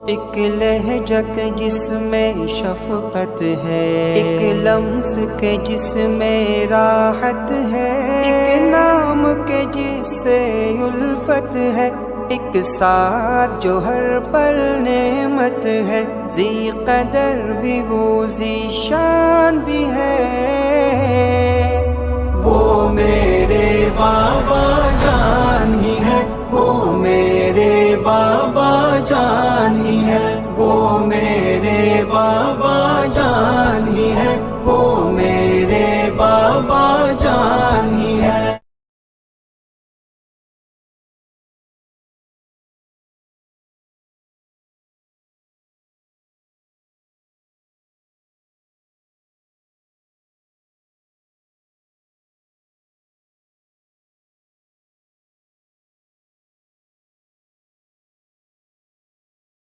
ایک لہجہ کے جس میں شفقت ہے، ایک لمس کے جس میں راحت ہے، ایک نام کے جس سے الفت ہے، ایک ساتھ جو ہر پل نعمت ہے، ذی قدر بھی وہ ذی شان بھی ہے۔ وہ میرے بابا جان ہی ہے، وہ میرے بابا جان